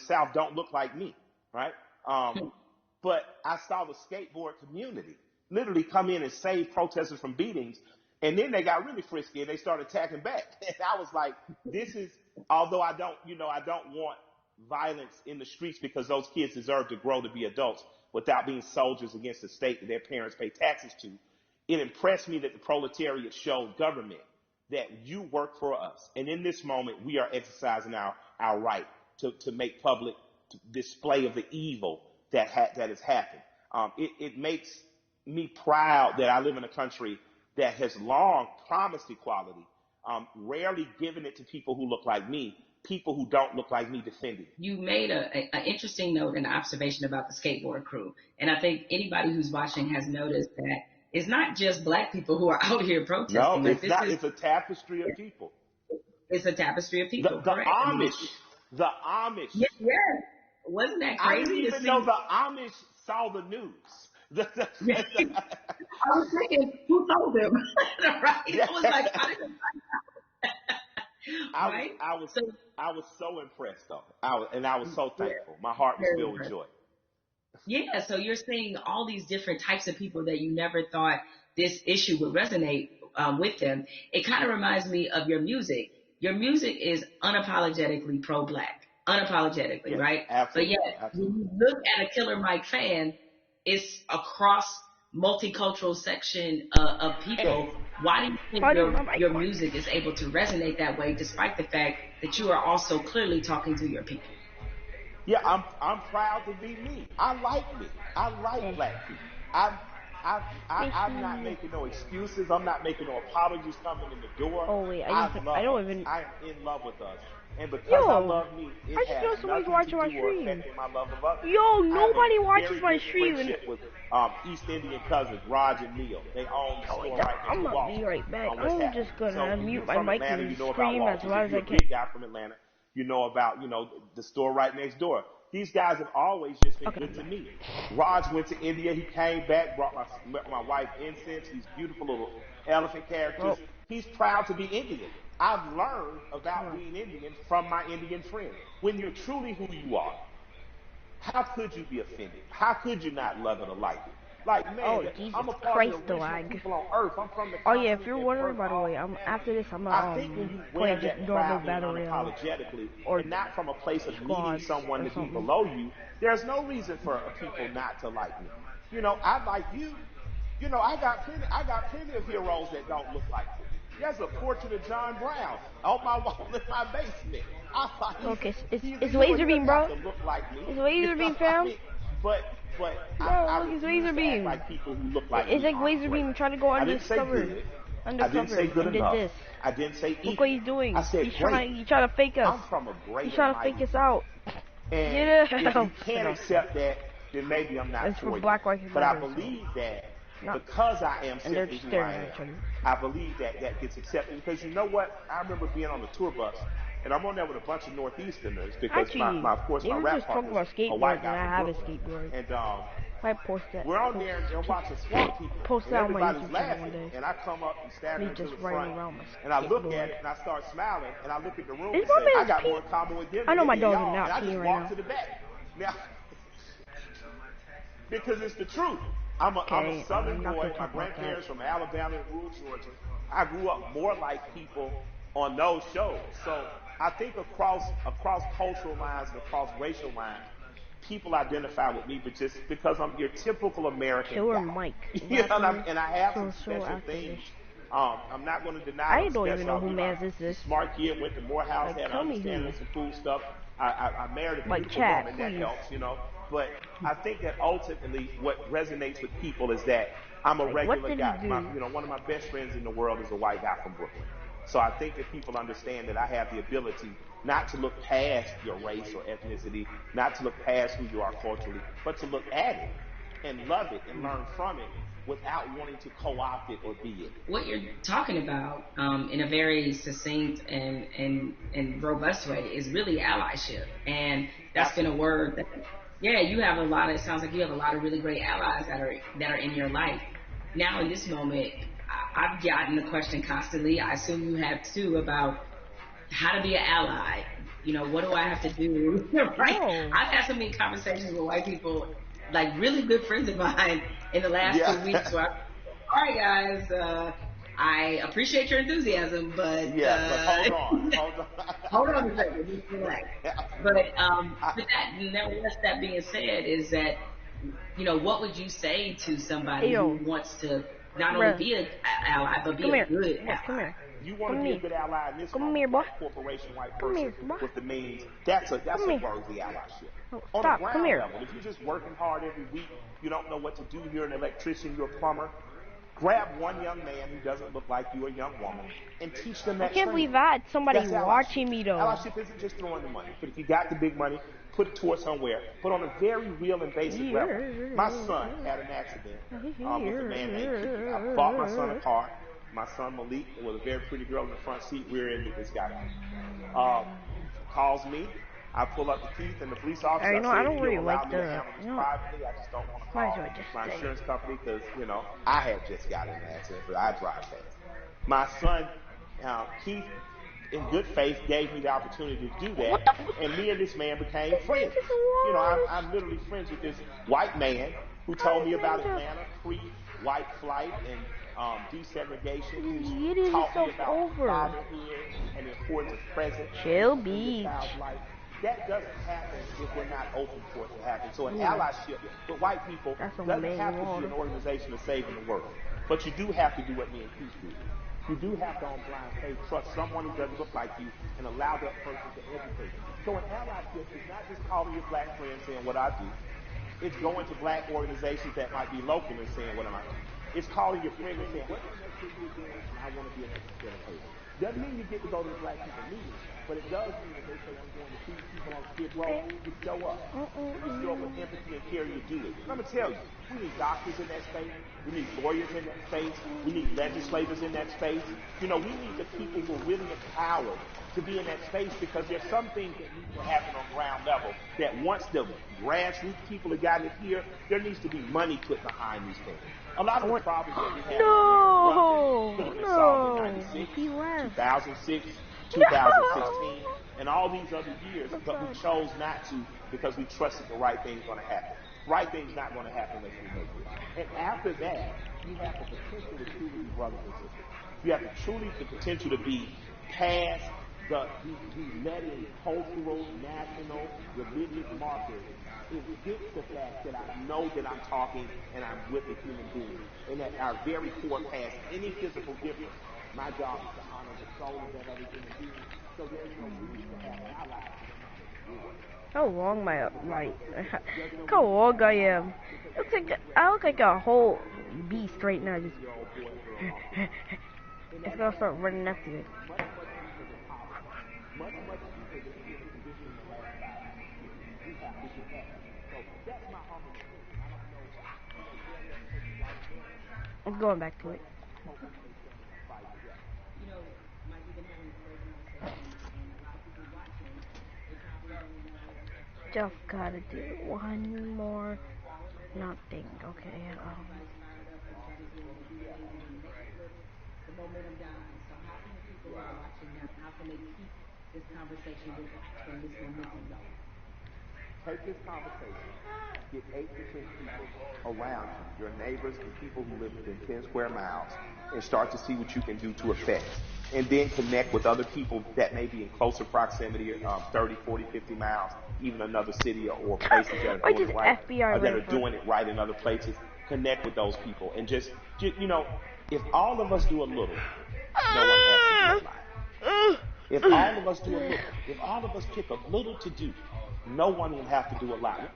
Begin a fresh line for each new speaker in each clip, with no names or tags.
South don't look like me, right? But I saw the skateboard community literally come in and save protesters from beatings. And then they got really frisky and they started attacking back. And I was like, this is, although I don't want violence in the streets because those kids deserve to grow to be adults without being soldiers against the state that their parents pay taxes to. It impressed me that the proletariat showed government that you work for us. And in this moment, we are exercising our right to make public display of the evil that has happened. It makes me proud that I live in a country that has long promised equality, rarely given it to people who look like me, people who don't look like me defending it.
You made an interesting note and observation about the skateboard crew. And I think anybody who's watching has noticed that it's not just black people who are out here protesting.
No, it's not. It's a tapestry of people.
It's a tapestry of people.
The Amish. The Amish.
Yeah. Wasn't that crazy?
I didn't even know the Amish saw the news.
I was thinking, who told them? Right? I was like, how did they find out? Right?
I was so impressed though. I was so thankful. My heart was filled with joy.
Yeah, so you're seeing all these different types of people that you never thought this issue would resonate with them. It kind of reminds me of your music. Your music is unapologetically pro-black. Unapologetically, yes, right?
Absolutely.
But yet, when you look at a Killer Mike fan, it's across multicultural section of people. Why do you think your music is able to resonate that way, despite the fact that you are also clearly talking to your people?
Yeah, I'm proud to be me. I like me. I like black people. I'm not making no excuses. I'm not making no apologies coming in the door.
Oh wait,
I'm in love with us. And because I love me, it has nothing to do or affecting my love of others.
Yo, nobody watches my stream.
With East Indian cousins, Raj and Neil. They own the store right next
I'm
to
gonna be right back. I'm just gonna mute my mic and
scream
as loud as I can.
Big guy from Atlanta, you know about the store right next door. These guys have always just been good to me. Raj went to India. He came back, brought my wife incense, these beautiful little elephant characters. Oh. He's proud to be Indian. I've learned about being Indian from my Indian friends. When you're truly who you are, how could you be offended? How could you not love it or like it? Like, man, I'm a part of the original people on Earth. I'm from the
yeah, if you're wondering, by the way, after this, I'm gonna play just normal battle royale.
Or not from a place of needing someone to be below you. There's no reason for people not to like me. I like you. I got plenty of heroes that don't look like me. There's a portrait of John Brown on my wall in my basement.
Okay, it's laser beam, bro. It's laser beam, fam.
But
it's laser beam.
Like people who look like
it's like laser beam trying to go undercover.
I didn't say good enough.
This.
I didn't say evil.
Look what he's doing.
I said
he's trying to fake us.
I'm from a great.
He's trying to fake us out.
And if you can't accept that, then maybe I'm not
it's
for you.
Black,
but I believe that because I am simply who I am, I believe that gets accepted. Because you know what? I remember being on the tour bus, and I'm on there with a bunch of Northeasterners because my rap partner is a white guy.
I have a skateboard.
And
I post that.
We're on there and watching swamp people.
Post that on my YouTube
laughing,
one day.
and I come up and stand into the front, and
I
look at it and I start smiling, and I look at the room and say, I got more in common with them.
I know my dog is
not
not
and I just
right
walk
now.
to the back. Now, because it's the truth. I'm a Southern boy. My grandparents from Alabama and rural Georgia. I grew up more like people on those shows. So I think across cultural lines and across racial lines, people identify with me, but just because I'm your typical American
Killer
guy.
Mike.
And I have some special things. I'm not going to deny.
I don't even know who Maz is.
Smart kid, went to Morehouse, had understanding some cool stuff. I married a beautiful woman, that helps, But I think that ultimately what resonates with people is that I'm a regular guy. One of my best friends in the world is a white guy from Brooklyn. So I think that people understand that I have the ability not to look past your race or ethnicity, not to look past who you are culturally, but to look at it and love it and learn from it without wanting to co-opt it or be it.
What you're talking about in a very succinct and robust way is really allyship. And that's been a word that, you have it sounds like you have a lot of really great allies that are in your life. Now in this moment, I've gotten the question constantly, I assume you have too, about how to be an ally. what do I have to do? Right?
No.
I've had so many conversations with white people, like really good friends of mine in the last 2 weeks where all right, guys, I appreciate your enthusiasm, but
but
hold on a second, just relax. But nevertheless, that being said, is that what would you say to somebody who wants to not only be an ally but be a good ally?
Come here.
You want to be a good ally in this corporation, white person with the means. That's a worthy allyship. On the ground level, if you're just working hard every week, you don't know what to do. You're an electrician, you're a plumber. Grab one young man who doesn't look like you, a young woman, and teach them that.
I can't believe that. Somebody watching me, though.
Allyship isn't just throwing the money. But if you got the big money, put it towards somewhere. But on a very real and basic level. My son had an accident with a man named Kiki. I bought my son a car. My son Malik with a very pretty girl in the front seat, rear-ended this guy. Calls me. I pull up the teeth, and the police officer said,
I don't really like
the privately. I just don't want to call my insurance company because, I had just got in an accident, but I drive fast. My son, Keith, in good faith, gave me the opportunity to do that, and me and this man became friends. I'm literally friends with this white man who told me about Atlanta, pre-white flight, and desegregation. He's taught me about fatherhood and the importance of presence.
Chill Beach.
That doesn't happen if we're not open for it to happen. So an allyship with white people doesn't have to be an organization of saving the world. But you do have to do what me and Keith do. You do have to, on blind faith, trust someone who doesn't look like you and allow that person to educate you. So an allyship is not just calling your black friends saying what I do. It's going to black organizations that might be local and saying what am I doing. It's calling your friend and saying, what can you do? And I want to be a facilitator. Doesn't mean you get to go to the black people meeting, but it does mean that they say, I'm going to feed people on Skid Row. You show up. You show up with empathy and care, you do it. And I'm going to tell you, we need doctors in that space. We need lawyers in that space. We need legislators in that space. We need the people who are really empowered to be in that space because there's some things that need to happen on ground level that once the grassroots people have gotten it here, there needs to be money put behind these things. A lot of the problems that we have could have been solved in 96, 2006, 2016, and all these other years, but we chose not to because we trusted the right thing's going to happen. Right thing's not going to happen unless we make it. And after that, you have the potential to truly be brothers and sisters. You have the potential to be past these letting cultural, national, religious markers. It gets the fact that I know that I'm talking and I'm with a human being, and that our very core past any physical difference. My job is to honor the soul of that other human being, so there's no need to have allies.
How long how long I am. I look like a whole beast right now. Just it's gonna start running after me. I'm going back to it. Just gotta do one more nothing. Okay.
This conversation with from this momentum going.
Take this conversation, get 8 to 10 people around you, your neighbors and people who live within 10 square miles, and start to see what you can do to affect. And then connect with other people that may be in closer proximity, 30, 40, 50 miles, even another city or places that are doing it right, or that are doing it right in other places. Connect with those people. And just if all of us do a little, no one has to do a lot. If all of us do a little, if all of us pick a little to do, no one will have to do a lot.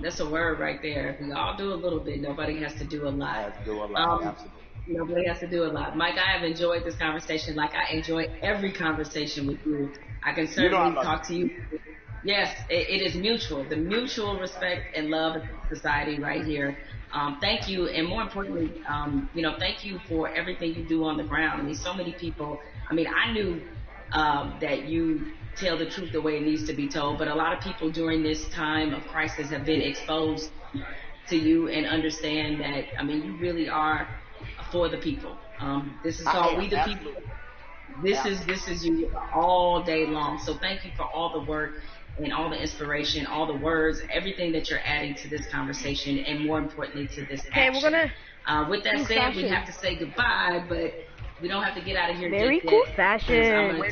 That's a word right there. If we all do a little bit, nobody has to do a lot.
Has to do a lot, absolutely.
Nobody has to do a lot. Mike, I have enjoyed this conversation like I enjoy every conversation with you. I can certainly talk to you. Yes, it is mutual. The mutual respect and love of society right here. Thank you, and more importantly, thank you for everything you do on the ground. I mean, so many people. I mean, I knew that you tell the truth the way it needs to be told, but a lot of people during this time of crisis have been exposed to you and understand that. I mean, you really are for the people. This is called We the People. This is you all day long. So thank you for all the work and all the inspiration, all the words, everything that you're adding to this conversation, and more importantly to this
Okay, we're
action.
gonna
With that
do
said, we
fashion.
have to say goodbye, but we don't have to get out of here
Very
just
cool
yet. 'Cause
fashion.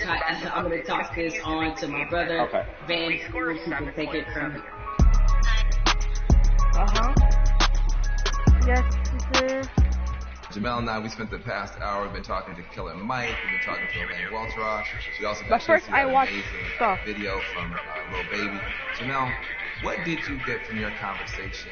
I'm gonna toss this on to my brother
Okay.
Van, who can take it from here.
Yes, this is.
Jamel and I, we spent the past hour, we've been talking to Killer Mike, we've been talking to Elaine Welteroth. We also got
But
a chance
first,
to see that
I watched
amazing
stuff.
video from Lil Baby. Jamel, what did you get from your conversation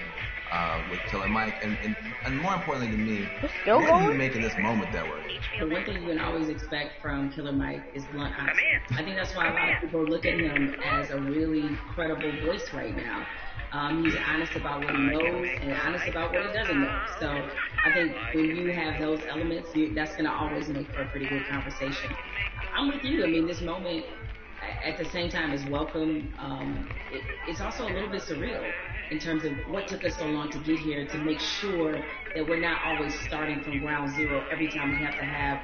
with Killer Mike? And more importantly to me,
It's still
what are you
going?
making this moment that we're in?
The one thing you can always expect from Killer Mike is blunt honesty. I think that's why a lot of people look at him as a really credible voice right now. He's honest about what he knows and honest about what he doesn't know. So I think when you have those elements, that's going to always make for a pretty good conversation. I'm with you. I mean, this moment at the same time is welcome. It's also a little bit surreal in terms of what took us so long to get here, to make sure that we're not always starting from ground zero every time we have to have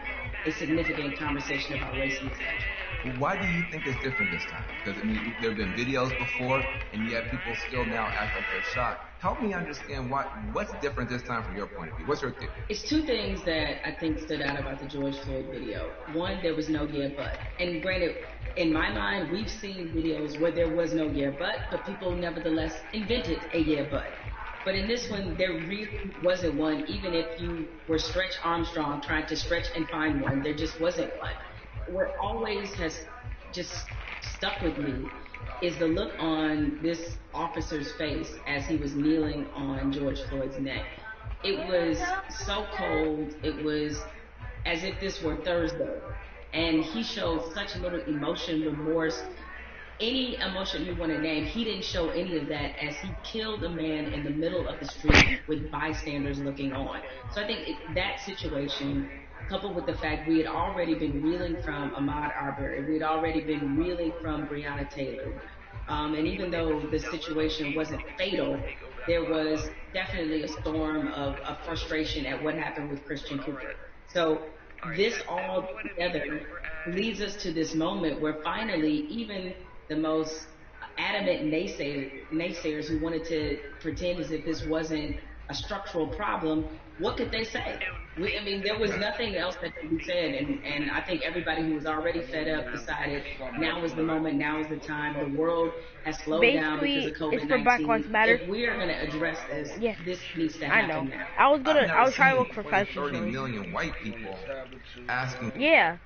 a significant conversation about race in this country.
Why do you think it's different this time? Because, I mean, there have been videos before, and yet people still now act like they're shocked. Help me understand what's different this time from your point of view. What's your theory?
It's two things that I think stood out about the George Floyd video. One, there was no yeah, but. And granted, in my mind, we've seen videos where there was no yeah, but people nevertheless invented a yeah, but. But in this one, there really wasn't one, even if you were Stretch Armstrong trying to stretch and find one, there just wasn't one. What always has just stuck with me is the look on this officer's face as he was kneeling on George Floyd's neck. It was so cold. It was as if this were Thursday. And he showed such little emotion, remorse, any emotion you want to name. He didn't show any of that as he killed a man in the middle of the street with bystanders looking on. So I think that situation, coupled with the fact we had already been reeling from Ahmaud Arbery, we had already been reeling from Breonna Taylor, and even though the situation wasn't fatal, there was definitely a storm of frustration at what happened with Christian Cooper. So this all together leads us to this moment where finally even the most adamant naysayers who wanted to pretend as if this wasn't a structural problem, what could they say? I mean, there was nothing else that could be said, and I think everybody who was already fed up decided now is the moment, now is the time. The world has slowed down because of
Basically, it's for Black Lives
COVID-19.
Matter.
If we are going to address this,
Yes.
this needs to
I
happen
know.
now.
I was trying to look for
more than
fashion
30
shows.
million white people asking.
Yeah.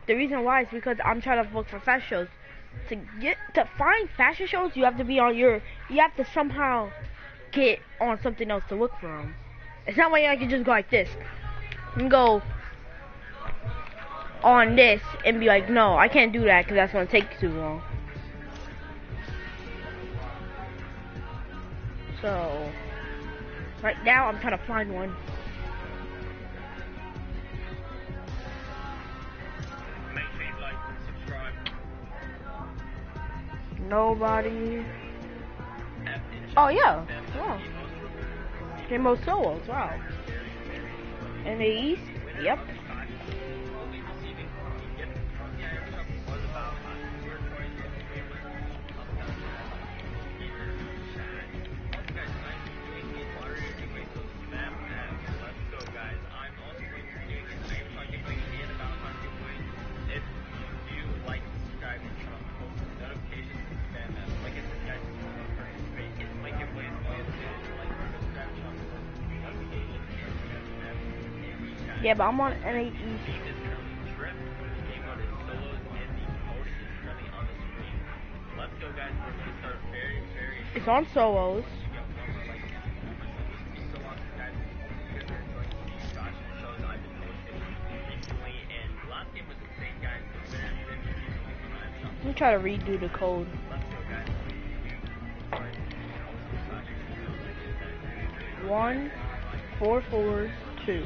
The reason why is because I'm trying to look for fashion shows. To find fashion shows, you have to somehow get on something else to look for them. It's not like I can just go like this and go on this and be like, no, I can't do that because that's going to take too long. So, right now I'm trying to find one. Nobody. Oh yeah. Wow. Rainbow Solos. Wow. In the East. Yep. Yeah, but I'm on NA East. It's on Solos. Let me try to redo the code. One, 442.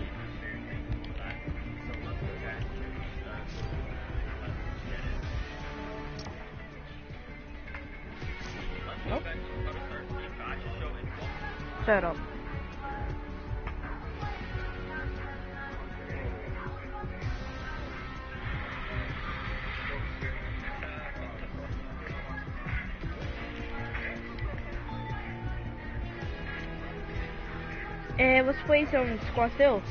Nope. Set up. And let's play some squad still.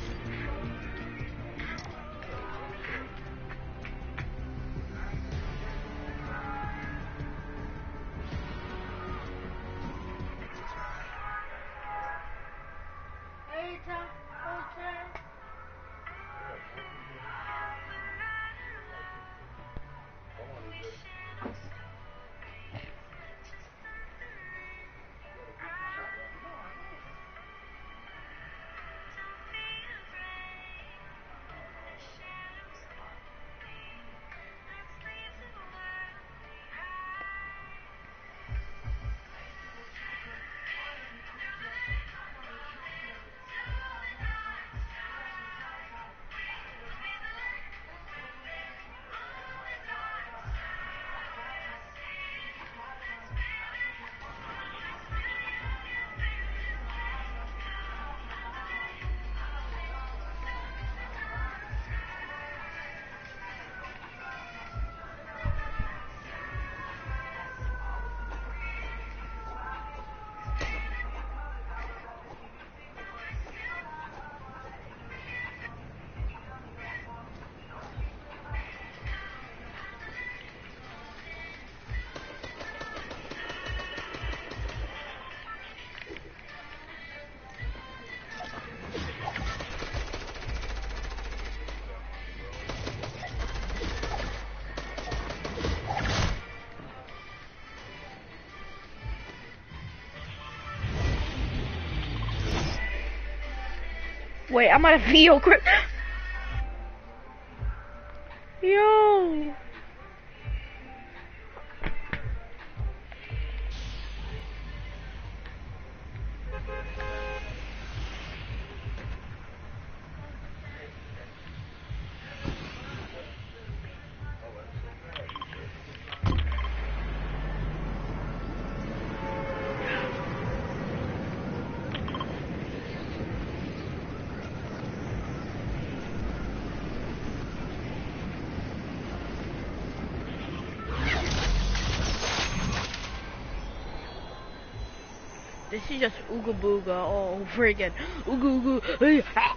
Wait, I'm at a video clip. Yo. This is just Ooga Booga all over again. Ooga Ooga. Hey, ah.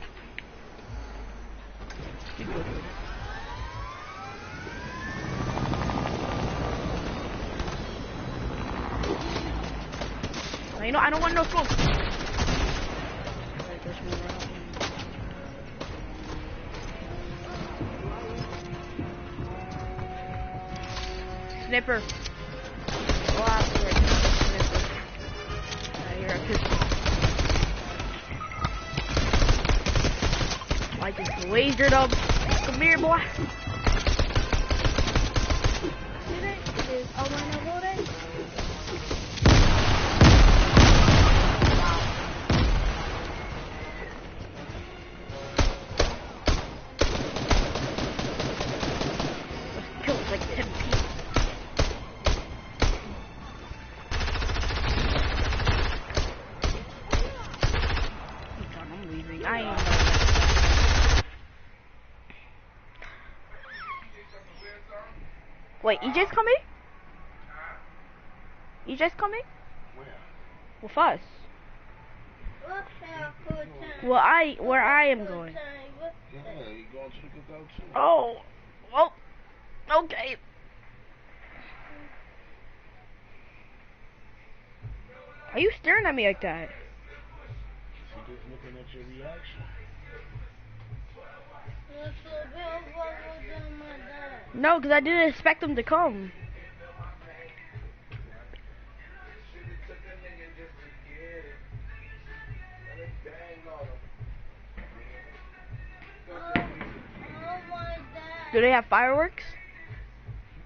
You know, I don't want no smoke. Sniper. Oh, I swear, sniper. I hear a pistol. I just lasered up. Come here, boy. Killed like 10 people. I'm leaving. I ain't. Wait, EJ's coming? EJ's coming?
Where?
With us. Well, where I am going.
Yeah, you going to the cookout too.
Oh, well, okay. Are you staring at me like that?
She just looking at your reaction.
No, because I didn't expect them to come. Do they have fireworks?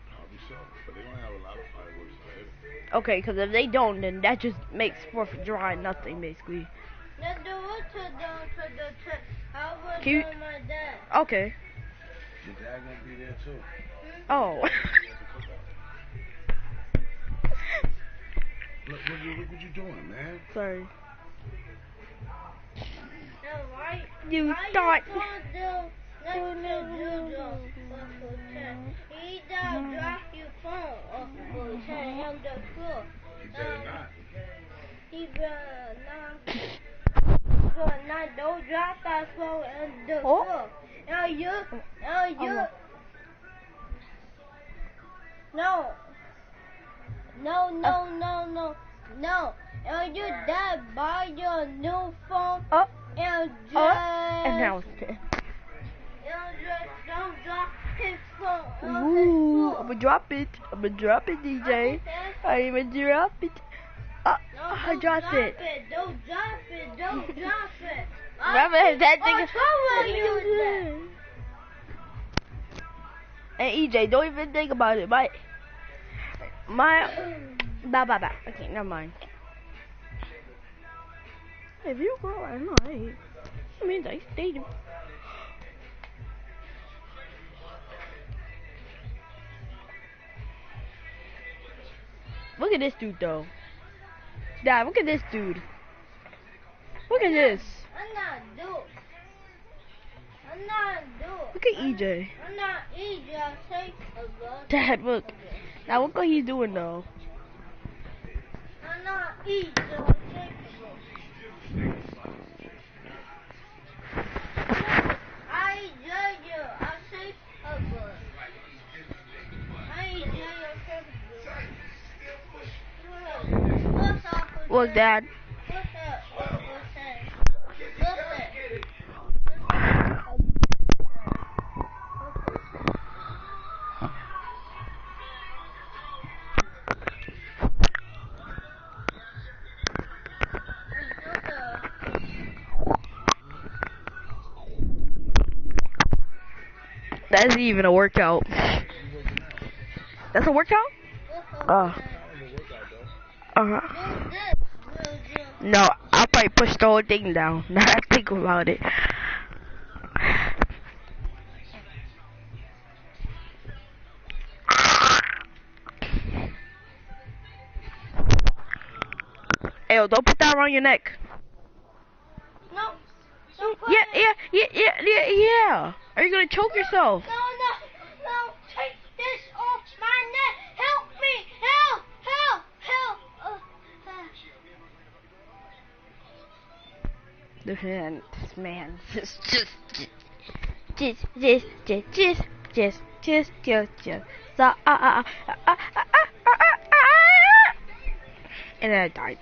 Probably so, but they don't have a lot of fireworks ahead.
Okay, because if they don't, then that just makes 4th of July nothing, basically. Can you... Okay.
Your dad gonna be there too.
Oh.
Look what you doing, man.
Sorry. You thought.
He don't drop your phone off the floor. Tell him the floor.
He better not.
He better not. phone. Now don't drop that phone in the
Oh.
floor. Now you,
Oh.
no. No, no, no, no, no. And you dad buy your new phone
Oh.
and just,
And now it's
and just don't drop his phone on
Ooh,
his
I'm
floor.
gonna drop it. I'm gonna drop it, DJ. I'm gonna drop it.
No,
I
don't
dropped
drop
it.
Don't drop it. Don't drop it.
Remember that thing?
I told you that.
And EJ, don't even think about it. Bye. Bye. Okay, never mind. If you go, I know. I mean, I stayed. Look at this dude, though. Dad, look at this dude. Look at this.
I'm not doing. I'm not doing.
Look at EJ.
I'm not eating. I'll take a gun.
Dad, look. Now look what he's doing, though.
I'm not eating. I'll take a gun. I judge you. I'll take a gun. I judge you. I'll take a gun. What's up with
Look,
that?
Dad.
What's that? What's that?
That's even a workout. That's a workout? Uh-huh. No, I'll probably push the whole thing down. Now that I think about it. Hey, yo, don't put that around your neck.
No. Don't put
Yeah. Are you gonna choke yourself?
No. Take this off my neck. Help me. Help.
This man, just. And then I died.